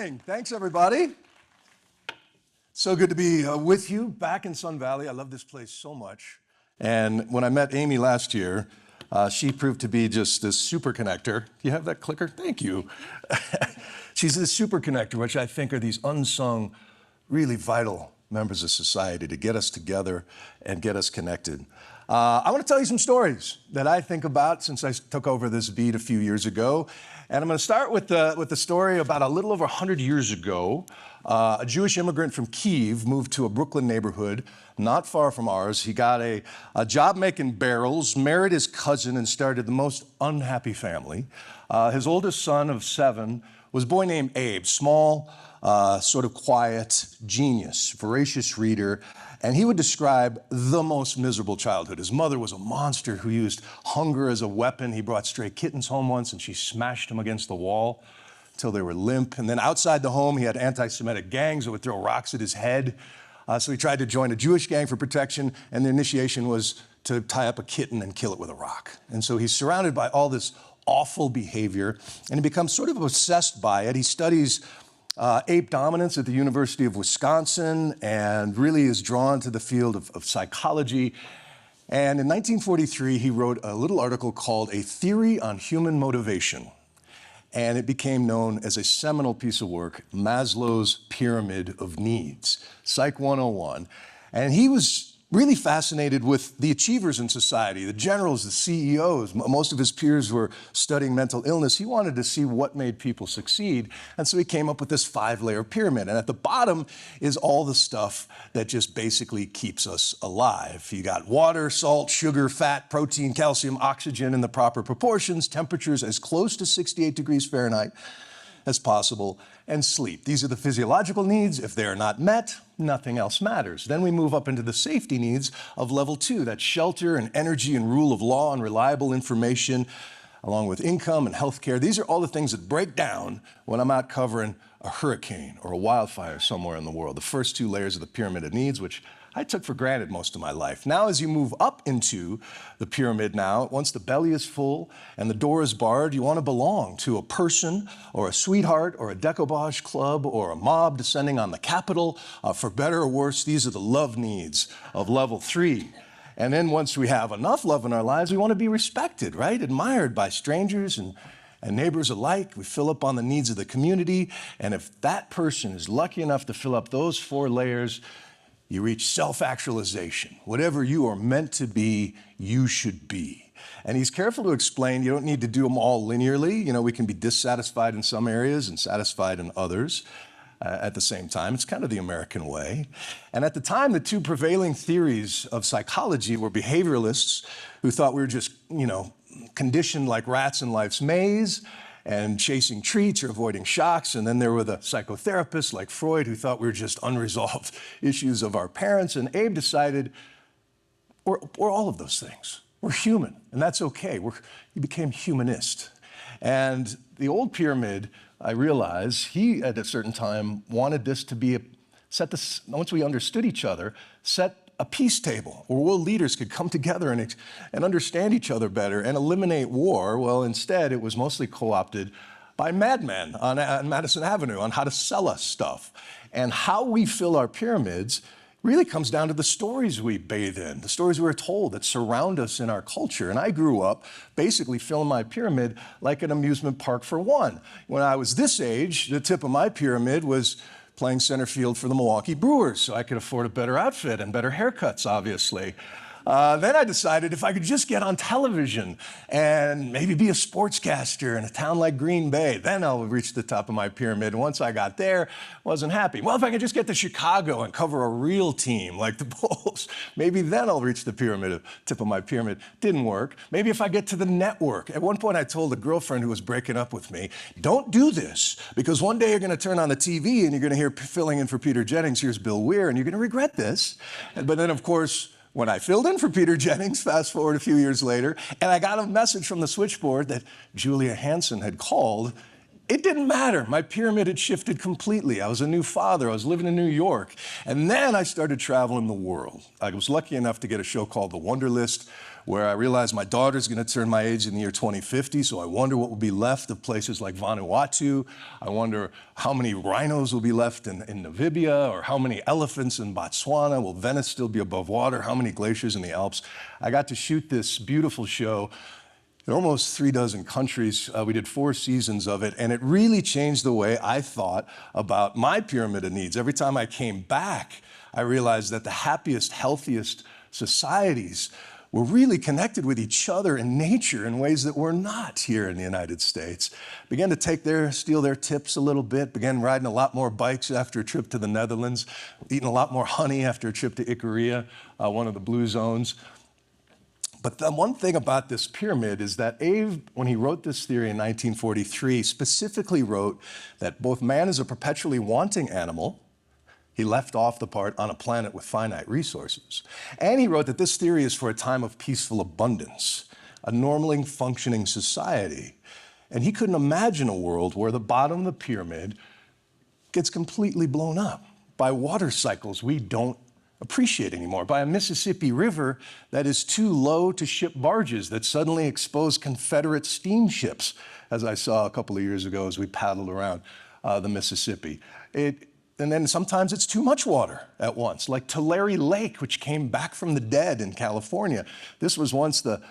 morning. Thanks, everybody. So good to be with you back in Sun Valley. I love this place so much. And when I met Amy last year, she proved to be just this super connector. Do you have that clicker? Thank you. She's this super connector, which I think are these unsung, really vital members of society to get us together and get us connected. I want to tell you some stories that I think about since I took over this beat a few years ago. And I'm going to start with the story about a little over 100 years ago. A Jewish immigrant from Kyiv moved to a Brooklyn neighborhood not far from ours. He got a job making barrels, married his cousin, and started the most unhappy family. His oldest son of 7 was a boy named Abe, small, sort of quiet, genius, voracious reader. And he would describe the most miserable childhood. His mother was a monster who used hunger as a weapon. He brought stray kittens home once and she smashed them against the wall until they were limp. And then outside the home, he had anti-Semitic gangs that would throw rocks at his head. So he tried to join a Jewish gang for protection, and the initiation was to tie up a kitten and kill it with a rock. And so he's surrounded by all this awful behavior, and he becomes sort of obsessed by it. He studies ape dominance at the University of Wisconsin and really is drawn to the field of psychology. And in 1943, he wrote a little article called A Theory on Human Motivation. And it became known as a seminal piece of work, Maslow's Pyramid of Needs, Psych 101. And he was really fascinated with the achievers in society, the generals, the CEOs. Most of his peers were studying mental illness. He wanted to see what made people succeed. And so he came up with this 5-layer pyramid. And at the bottom is all the stuff that just basically keeps us alive. You got water, salt, sugar, fat, protein, calcium, oxygen in the proper proportions, temperatures as close to 68 degrees Fahrenheit as possible, and sleep. These are the physiological needs. If they are not met, nothing else matters. Then we move up into the safety needs of level 2, that's shelter and energy and rule of law and reliable information, along with income and healthcare. These are all the things that break down when I'm out covering a hurricane or a wildfire somewhere in the world. The first 2 layers of the pyramid of needs, which I took for granted most of my life. Now, as you move up into the pyramid now, once the belly is full and the door is barred, you want to belong to a person or a sweetheart or a decoupage club or a mob descending on the Capitol. For better or worse, these are the love needs of level 3. And then once we have enough love in our lives, we want to be respected, right? Admired by strangers and neighbors alike. We fill up on the needs of the community. And if that person is lucky enough to fill up those 4 layers, you reach self-actualization. Whatever you are meant to be, you should be. And he's careful to explain you don't need to do them all linearly. You know, we can be dissatisfied in some areas and satisfied in others at the same time. It's kind of the American way. And at the time, the 2 prevailing theories of psychology were behavioralists who thought we were just, conditioned like rats in life's maze and chasing treats or avoiding shocks. And then there were the psychotherapists like Freud who thought we were just unresolved issues of our parents. And Abe decided we're all of those things. We're human, and that's okay. He became humanist. And the old pyramid, I realize, he at a certain time wanted this to be once we understood each other, set a peace table where world leaders could come together and understand each other better and eliminate war. Well, instead, it was mostly co-opted by madmen on Madison Avenue on how to sell us stuff. And how we fill our pyramids really comes down to the stories we bathe in, the stories we're told that surround us in our culture. And I grew up basically filling my pyramid like an amusement park for one. When I was this age, the tip of my pyramid was playing center field for the Milwaukee Brewers, so I could afford a better outfit and better haircuts, obviously. Then I decided if I could just get on television and maybe be a sportscaster in a town like Green Bay, then I'll reach the top of my pyramid. And once I got there, wasn't happy. Well, if I could just get to Chicago and cover a real team like the Bulls, maybe then I'll reach the tip of my pyramid. Didn't work. Maybe if I get to the network. At one point, I told a girlfriend who was breaking up with me, don't do this, because one day you're going to turn on the TV and you're going to hear filling in for Peter Jennings, here's Bill Weir, and you're going to regret this. But then, of course, when I filled in for Peter Jennings, fast forward a few years later, and I got a message from the switchboard that Julia Hansen had called, it didn't matter. My pyramid had shifted completely. I was a new father. I was living in New York. And then I started traveling the world. I was lucky enough to get a show called The Wonder List, where I realized my daughter's going to turn my age in the year 2050, so I wonder what will be left of places like Vanuatu. I wonder how many rhinos will be left in Namibia, or how many elephants in Botswana. Will Venice still be above water? How many glaciers in the Alps? I got to shoot this beautiful show in almost 36 countries. We did 4 seasons of it, and it really changed the way I thought about my pyramid of needs. Every time I came back, I realized that the happiest, healthiest societies were really connected with each other in nature in ways that we're not here in the United States. Began to steal their tips a little bit, began riding a lot more bikes after a trip to the Netherlands, eating a lot more honey after a trip to Ikaria, one of the blue zones. But the one thing about this pyramid is that Abe, when he wrote this theory in 1943, specifically wrote that both man is a perpetually wanting animal. He left off the part on a planet with finite resources. And he wrote that this theory is for a time of peaceful abundance, a normally functioning society. And he couldn't imagine a world where the bottom of the pyramid gets completely blown up by water cycles we don't appreciate anymore, by a Mississippi River that is too low to ship barges that suddenly expose Confederate steamships, as I saw a couple of years ago as we paddled around the Mississippi. And then sometimes it's too much water at once, like Tulare Lake, which came back from the dead in California. This was once the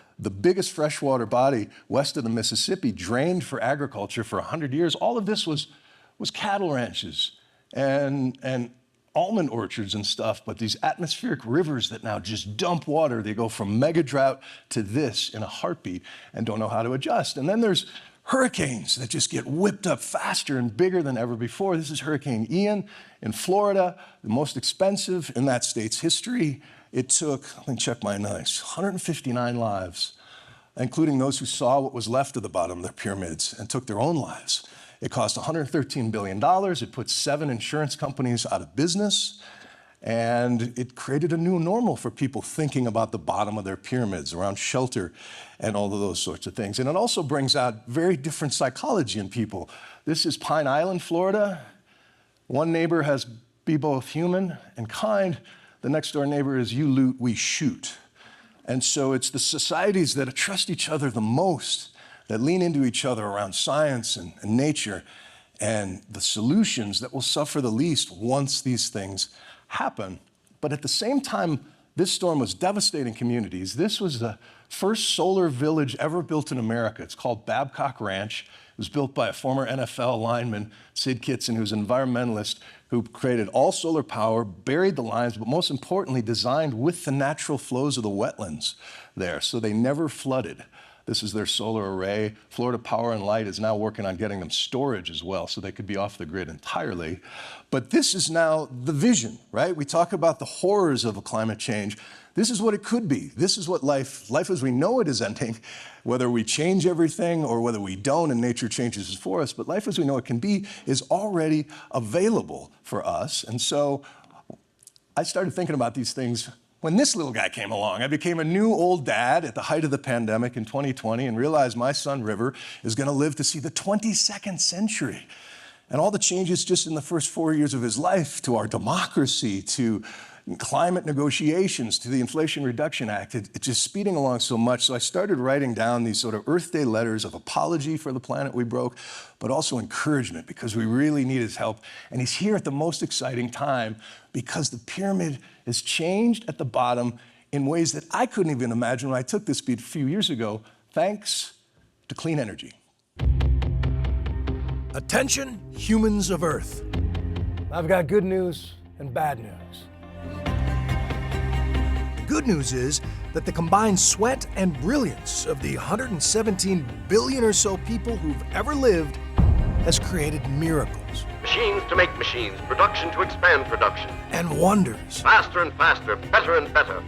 biggest freshwater body west of the Mississippi, drained for agriculture for 100 years. All of this was cattle ranches and almond orchards and stuff, but these atmospheric rivers that now just dump water, they go from mega drought to this in a heartbeat and don't know how to adjust. And then there's hurricanes that just get whipped up faster and bigger than ever before. This is Hurricane Ian in Florida, the most expensive in that state's history. It took, let me check my notes, 159 lives, including those who saw what was left of the bottom of their pyramids and took their own lives. It cost $113 billion. It put 7 insurance companies out of business. And it created a new normal for people thinking about the bottom of their pyramids, around shelter and all of those sorts of things. And it also brings out very different psychology in people. This is Pine Island, Florida. One neighbor has be both human and kind. The next door neighbor is you loot, we shoot. And so it's the societies that trust each other the most, that lean into each other around science and nature, and the solutions that will suffer the least once these things happen. But at the same time, this storm was devastating communities. This was the first solar village ever built in America. It's called Babcock Ranch. It was built by a former NFL lineman, Sid Kitson, who's an environmentalist who created all solar power, buried the lines, but most importantly, designed with the natural flows of the wetlands there, so they never flooded. This is their solar array. Florida Power and Light is now working on getting them storage as well, so they could be off the grid entirely. But this is now the vision, right? We talk about the horrors of climate change. This is what it could be. This is what life as we know it is ending, whether we change everything or whether we don't and nature changes for us. But life as we know it can be is already available for us. And so I started thinking about these things when this little guy came along. I became a new old dad at the height of the pandemic in 2020 and realized my son River is going to live to see the 22nd century. And all the changes just in the first 4 years of his life, to our democracy, to climate negotiations, to the Inflation Reduction Act, it's just speeding along so much. So I started writing down these sort of Earth Day letters of apology for the planet we broke, but also encouragement, because we really need his help. And he's here at the most exciting time, because the pyramid has changed at the bottom in ways that I couldn't even imagine when I took this beat a few years ago, thanks to clean energy. Attention, humans of Earth. I've got good news and bad news. Good news is that the combined sweat and brilliance of the 117 billion or so people who've ever lived has created miracles. Machines to make machines, production to expand production. And wonders. Faster and faster, better and better.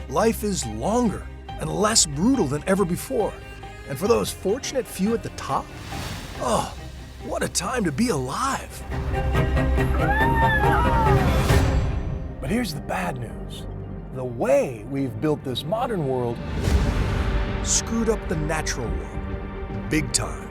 Life is longer and less brutal than ever before. And for those fortunate few at the top, oh, what a time to be alive. But here's the bad news. The way we've built this modern world screwed up the natural world, big time.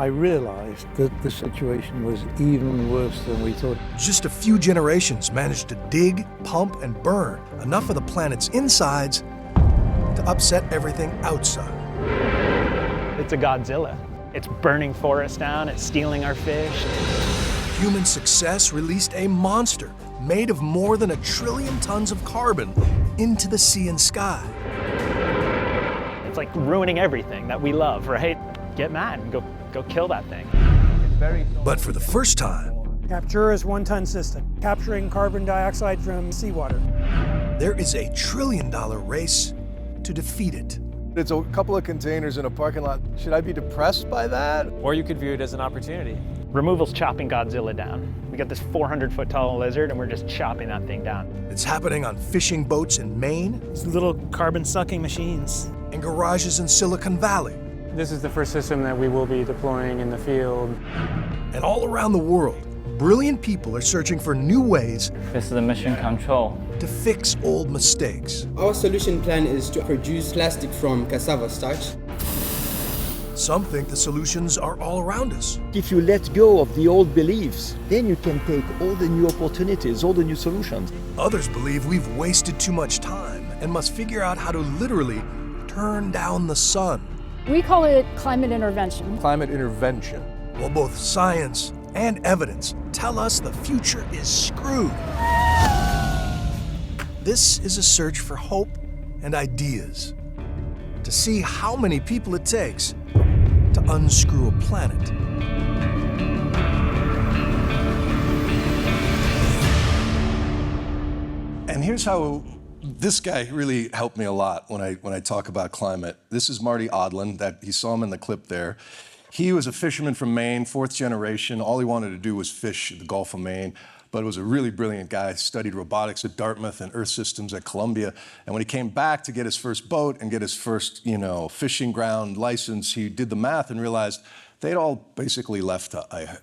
I realized that the situation was even worse than we thought. Just a few generations managed to dig, pump, and burn enough of the planet's insides to upset everything outside. It's a Godzilla. It's burning forests down, it's stealing our fish. Human success released a monster made of more than 1 trillion tons of carbon into the sea and sky. It's like ruining everything that we love, right? Get mad and go kill that thing. But for the first time, Capture is 1-ton system, capturing carbon dioxide from seawater. there is a $1 trillion race to defeat it. It's a couple of containers in a parking lot. Should I be depressed by that? Or you could view it as an opportunity. Removal's chopping Godzilla down. We got this 400-foot tall lizard and we're just chopping that thing down. It's happening on fishing boats in Maine These little carbon-sucking machines. and garages in Silicon Valley This is the first system that we will be deploying in the field. and all around the world. Brilliant people are searching for new ways This is the mission control. to fix old mistakes. Our solution plan is to produce plastic from cassava starch. Some think the solutions are all around us. If you let go of the old beliefs, then you can take all the new opportunities, all the new solutions. Others believe we've wasted too much time and must figure out how to literally turn down the sun. We call it climate intervention. Climate intervention. Well, both science and evidence tell us the future is screwed. This is a search for hope and ideas to see how many people it takes to unscrew a planet. And here's how this guy really helped me a lot when I talk about climate. This is Marty Odlin, that you saw him in the clip there. He was a fisherman from Maine, 4th generation. All he wanted to do was fish the Gulf of Maine, but was a really brilliant guy. Studied robotics at Dartmouth and Earth Systems at Columbia. And when he came back to get his first boat and get his first, fishing ground license, he did the math and realized they'd all basically left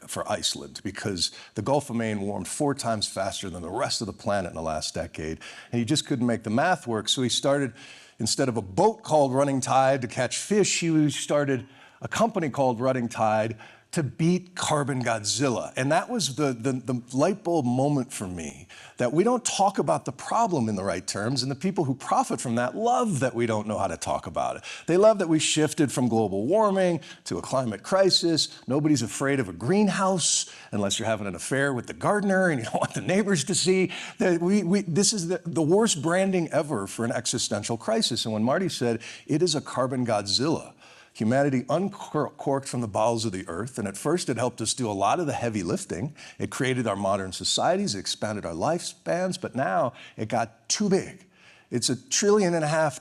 for Iceland because the Gulf of Maine warmed 4 times faster than the rest of the planet in the last decade. And he just couldn't make the math work. So he started, instead of a boat called Running Tide to catch fish, he started a company called Running Tide to beat Carbon Godzilla. And that was the light bulb moment for me, that we don't talk about the problem in the right terms, and the people who profit from that love that we don't know how to talk about it. They love that we shifted from global warming to a climate crisis. Nobody's afraid of a greenhouse unless you're having an affair with the gardener and you don't want the neighbors to see. That this is the worst branding ever for an existential crisis. And when Marty said, it is a Carbon Godzilla, humanity uncorked from the bowels of the earth, and at first it helped us do a lot of the heavy lifting. It created our modern societies, it expanded our lifespans, but now it got too big. It's 1.5 trillion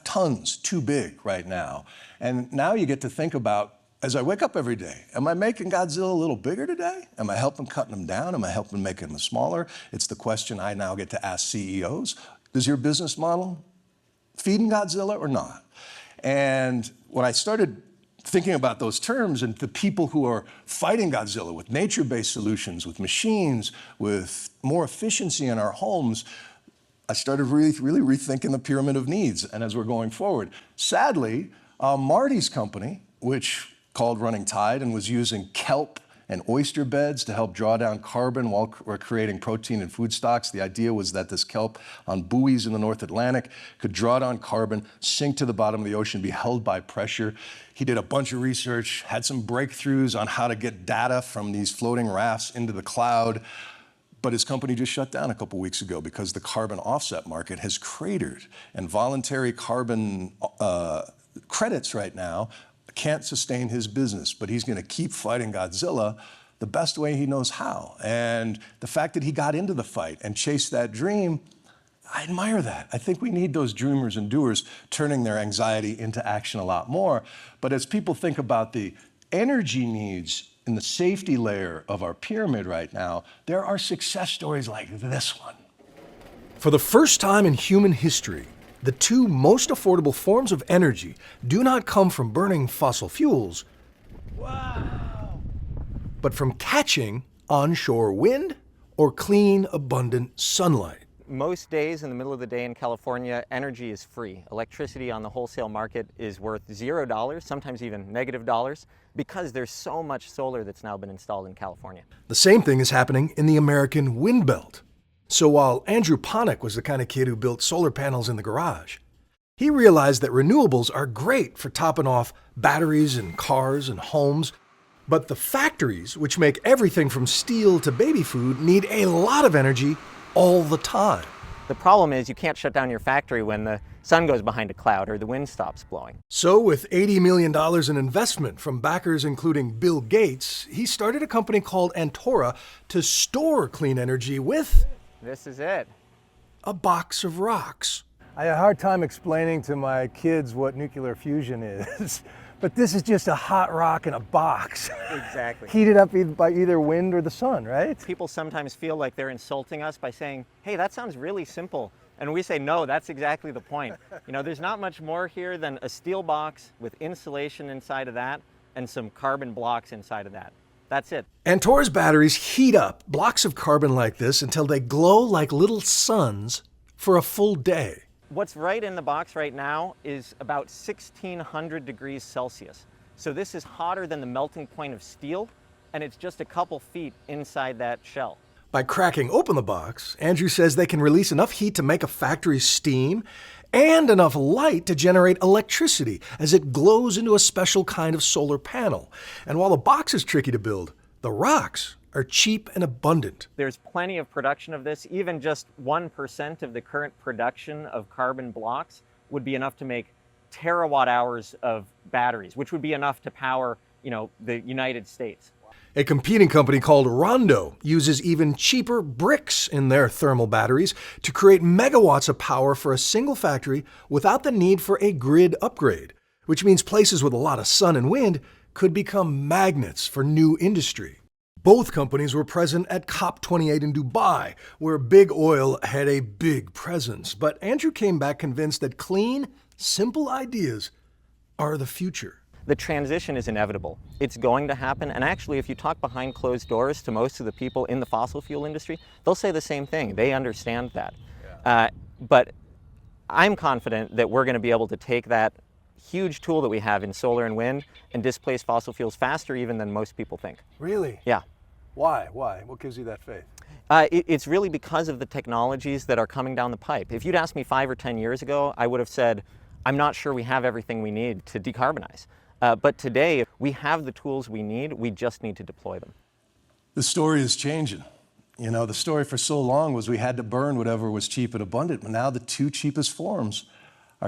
tons too big right now. And now you get to think about, as I wake up every day, am I making Godzilla a little bigger today? Am I helping cutting them down? Am I helping making them smaller? It's the question I now get to ask CEOs. Is your business model feeding Godzilla or not? And when I started thinking about those terms and the people who are fighting Godzilla with nature-based solutions, with machines, with more efficiency in our homes, I started really rethinking the pyramid of needs. And as we're going forward, sadly, Marty's company, which called Running Tide and was using kelp and oyster beds to help draw down carbon while we're creating protein and food stocks. The idea was that this kelp on buoys in the North Atlantic could draw down carbon, sink to the bottom of the ocean, be held by pressure. He did a bunch of research, had some breakthroughs on how to get data from these floating rafts into the cloud. But his company just shut down a couple weeks ago because the carbon offset market has cratered, and voluntary carbon credits right now can't sustain his business, but he's going to keep fighting Godzilla the best way he knows how. And the fact that he got into the fight and chased that dream, I admire that. I think we need those dreamers and doers turning their anxiety into action a lot more. But as people think about the energy needs in the safety layer of our pyramid right now, there are success stories like this one. For the first time in human history, the 2 most affordable forms of energy do not come from burning fossil fuels, but from catching onshore wind or clean, abundant sunlight. Most days in the middle of the day in California, energy is free. Electricity on the wholesale market is worth $0, sometimes even negative dollars, because there's so much solar that's now been installed in California. The same thing is happening in the American wind belt. So while Andrew Ponick was the kind of kid who built solar panels in the garage, he realized that renewables are great for topping off batteries in cars and homes, but the factories, which make everything from steel to baby food, need a lot of energy all the time. The problem is you can't shut down your factory when the sun goes behind a cloud or the wind stops blowing. So with $80 million in investment from backers including Bill Gates, he started a company called Antora to store clean energy with This is it. a box of rocks. I had a hard time explaining to my kids what nuclear fusion is, but this is just a hot rock in a box. Exactly. Heated up by either wind or the sun, right? People sometimes feel like they're insulting us by saying, hey, that sounds really simple. And we say, no, that's exactly the point. You know, there's not much more here than a steel box with insulation inside of that and some carbon blocks inside of that. That's it. Antora's batteries heat up blocks of carbon like this until they glow like little suns for a full day. What's right in the box right now is about 1,600 degrees Celsius. So this is hotter than the melting point of steel, and it's just a couple feet inside that shell. By cracking open the box, Andrew says they can release enough heat to make a factory steam and enough light to generate electricity as it glows into a special kind of solar panel. And while the box is tricky to build, the rocks are cheap and abundant. There's plenty of production of this. Even just 1% of the current production of carbon blocks would be enough to make terawatt hours of batteries, which would be enough to power, the United States. A competing company called Rondo uses even cheaper bricks in their thermal batteries to create megawatts of power for a single factory without the need for a grid upgrade, which means places with a lot of sun and wind could become magnets for new industry. Both companies were present at COP28 in Dubai, where big oil had a big presence. But Andrew came back convinced that clean, simple ideas are the future. The transition is inevitable. It's going to happen. And actually, if you talk behind closed doors to most of the people in the fossil fuel industry, they'll say the same thing. They understand that. But I'm confident that we're going to be able to take that huge tool that we have in solar and wind and displace fossil fuels faster even than most people think. Really? Yeah. Why? What gives you that faith? It's really because of the technologies that are coming down the pipe. If you'd asked me 5 or 10 years ago, I would have said, I'm not sure we have everything we need to decarbonize. But today, we have the tools we need. We just need to deploy them. The story is changing. The story for so long was we had to burn whatever was cheap and abundant, but now the two cheapest forms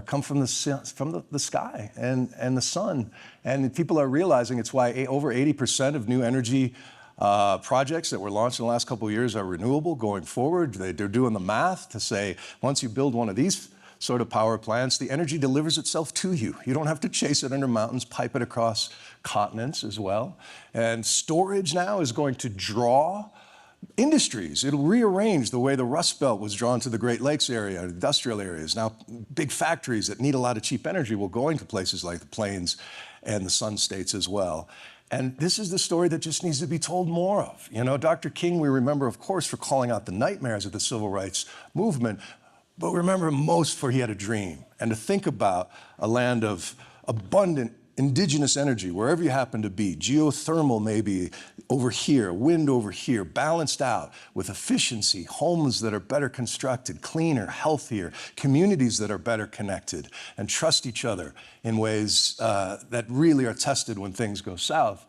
come from the sky and the sun. And people are realizing it's why over 80% of new energy projects that were launched in the last couple of years are renewable going forward. They're doing the math to say, once you build one of these sort of power plants, the energy delivers itself to you. You don't have to chase it under mountains, pipe it across continents as well. And storage now is going to draw industries. It'll rearrange the way the Rust Belt was drawn to the Great Lakes area, industrial areas. Now, big factories that need a lot of cheap energy will go into places like the Plains and the Sun States as well. And this is the story that just needs to be told more of. Dr. King, we remember, of course, for calling out the nightmares of the civil rights movement, but we remember him most for he had a dream. And to think about a land of abundant indigenous energy, wherever you happen to be, geothermal maybe over here, wind over here, balanced out with efficiency, homes that are better constructed, cleaner, healthier, communities that are better connected and trust each other in ways that really are tested when things go south.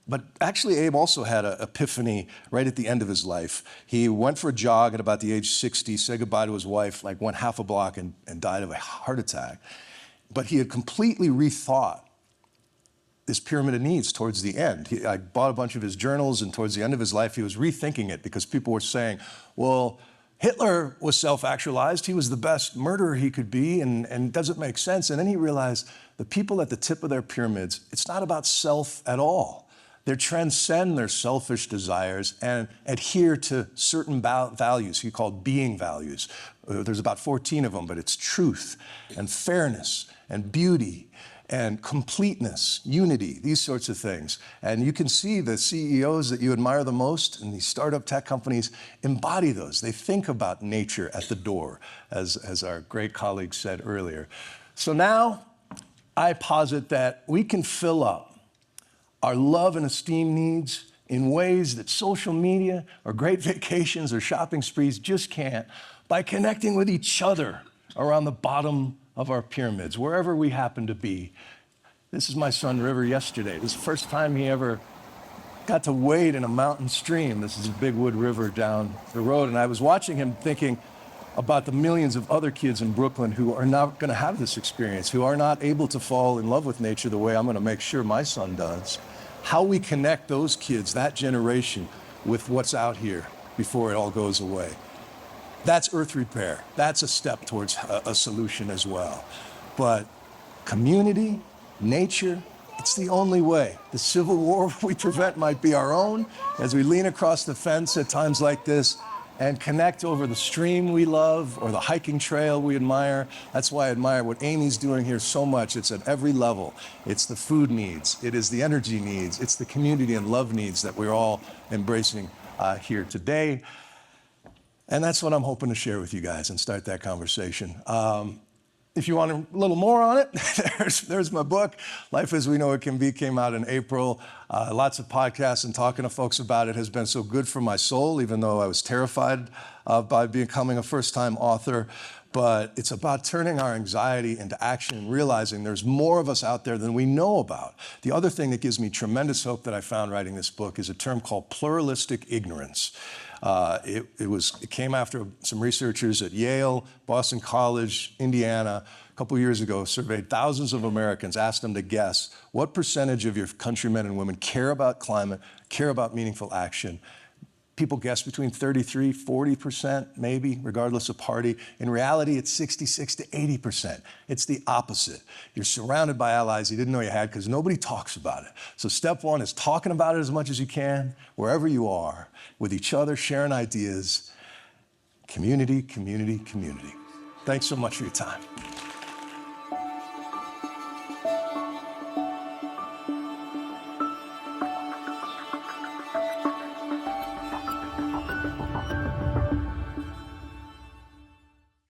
But actually, Abe also had an epiphany right at the end of his life. He went for a jog at about the age 60, said goodbye to his wife, went half a block and died of a heart attack. But he had completely rethought this pyramid of needs towards the end. I bought a bunch of his journals, and towards the end of his life, he was rethinking it because people were saying, well, Hitler was self-actualized. He was the best murderer he could be, and it doesn't make sense. And then he realized the people at the tip of their pyramids, it's not about self at all. They transcend their selfish desires and adhere to certain values he called being values. There's about 14 of them, but it's truth and fairness and beauty and completeness, unity, these sorts of things. And you can see the CEOs that you admire the most in these startup tech companies embody those. They think about nature at the door, as our great colleague said earlier. So now I posit that we can fill up our love and esteem needs in ways that social media or great vacations or shopping sprees just can't, by connecting with each other around the bottom of our pyramids, wherever we happen to be. This is my son River yesterday. This is the first time he ever got to wade in a mountain stream. This is a Big Wood River down the road, and I was watching him thinking about the millions of other kids in Brooklyn who are not going to have this experience, who are not able to fall in love with nature the way I'm going to make sure my son does. How we connect those kids, that generation, with what's out here before it all goes away. That's earth repair. That's a step towards a solution as well. But community, nature, it's the only way. The civil war we prevent might be our own as we lean across the fence at times like this and connect over the stream we love or the hiking trail we admire. That's why I admire what Amy's doing here so much. It's at every level. It's the food needs. It is the energy needs. It's the community and love needs that we're all embracing here today. And that's what I'm hoping to share with you guys and start that conversation. If you want a little more on it, there's my book, Life as We Know It Can Be, came out in April. Lots of podcasts and talking to folks about it has been so good for my soul, even though I was terrified by becoming a first-time author. But it's about turning our anxiety into action and realizing there's more of us out there than we know about. The other thing that gives me tremendous hope that I found writing this book is a term called pluralistic ignorance. It came after some researchers at Yale, Boston College, Indiana, a couple years ago, surveyed thousands of Americans, asked them to guess what percentage of your countrymen and women care about climate, care about meaningful action. People guess between 33, 40%, maybe, regardless of party. In reality, it's 66 to 80%. It's the opposite. You're surrounded by allies you didn't know you had because nobody talks about it. So step one is talking about it as much as you can, wherever you are, with each other, sharing ideas. Community, community, community. Thanks so much for your time.